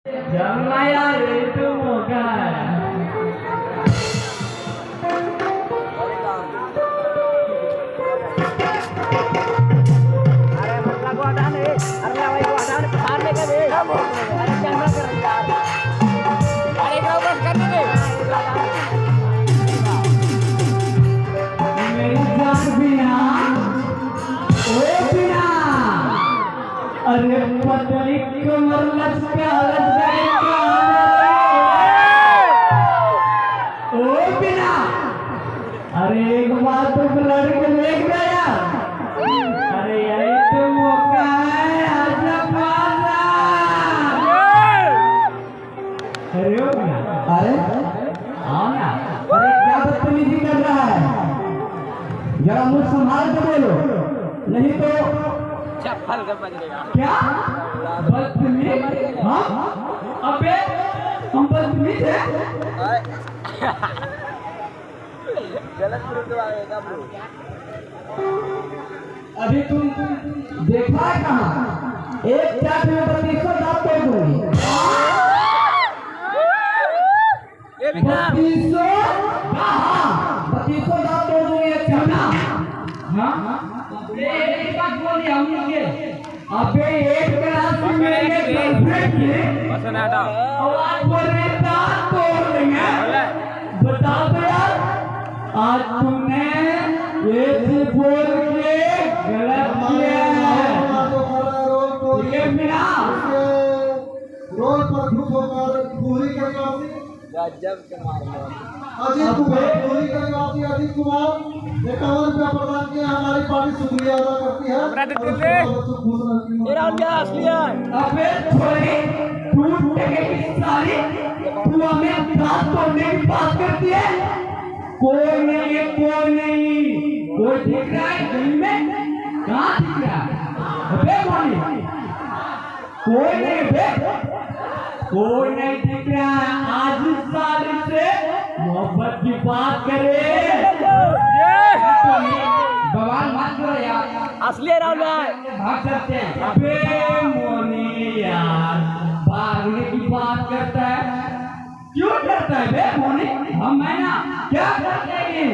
जमाया रे तुम का अरे मतलब को हटा नहीं, अरे भाई को हटा बाहर लेके दे। अरे कैमरा कर यार, अरे इधर बस करने दे। मेरी जान बिना ओ बिना अरे पतली कमर लचका ओ बिना अरे एक बार तो लड़के देख गया अरे यही तो मौका है आजा पाजा अरे ओ बिना अरे आओ ना अरे क्या बदतमीजी कर रहा है जरा मुझ संभाल के बोलो नहीं तो चप्पल का बजेगा क्या बदतमीज हाँ अबे हम बदतमीज है गलत प्रूफ आएगा ब्रो। अभी तुम देखा है कहाँ एक चाट में 3200 दांत तोड़ दूंगी ये भी क्या 3200 हाँ 3200 दांत तोड़ दूंगी एक चाट ना हाँ एक बात बोली हमने अबे एक क्लास में मेरे गर्लफ्रेंड के बस ना हटा आवाज बोल रहे दांत तोड़ देंगे बताओ तो यार आज तुमने ये चीज बोल के गलत किया है ठीक है बिना रोड पर घुस होकर पूरी करना गजब के मार अजीत कुमार पूरी करना अजीत कुमार 51 रुपया प्रदान किया हमारी पार्टी शुक्रिया अदा करती है हमरा दे दे मेरा क्या असली है अबे थोड़ी टूट के सारी तू हमें दांत तोड़ने की बात करती है कोई नहीं है कोई नहीं कोई दिख रहा है दिल में कहाँ दिख रहा है अबे बोली कोई नहीं बे कोई नहीं दिख रहा है आज इस साल से मोहब्बत की बात करे बवाल मत करो यार असली है राहुल भाई भाग सकते हैं अबे मोनी यार भागने की बात करता है क्यों करता है बे मोनी हम मैं ना क्या करते हैं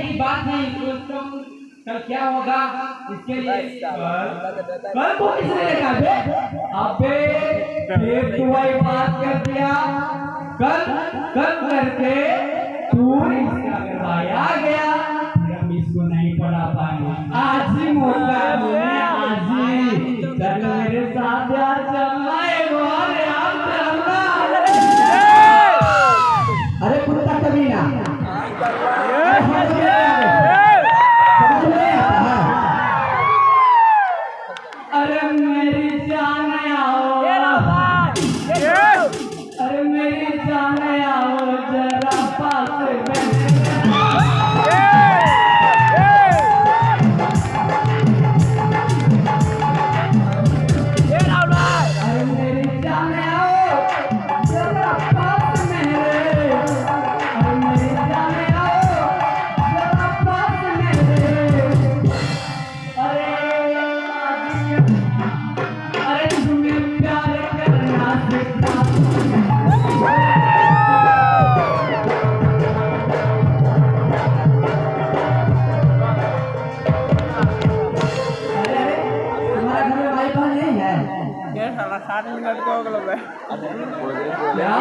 की बात नहीं तुम कल क्या होगा इसके लिए कल को किसने देखा बे अबे फिर तू वही बात कर दिया कल कल करके तू इसका करवाया गया हम इसको नहीं पढ़ा पाएंगे आज ही मौका है आज ही कल मेरे साथ यार चलना है और यार चलना अरे कुत्ता कमीना अरे मेरी जान आओ अरे मेरी जान आओ जरा पास में अरे मेरी जान आओ जरा पास में अरे मेरी जान आओ जरा पास में अरे तुम्हें प्यार करना सिखा अरे तुम्हारा घर में वाईफाई नहीं है ये साला 7 मिनट का हो गया क्या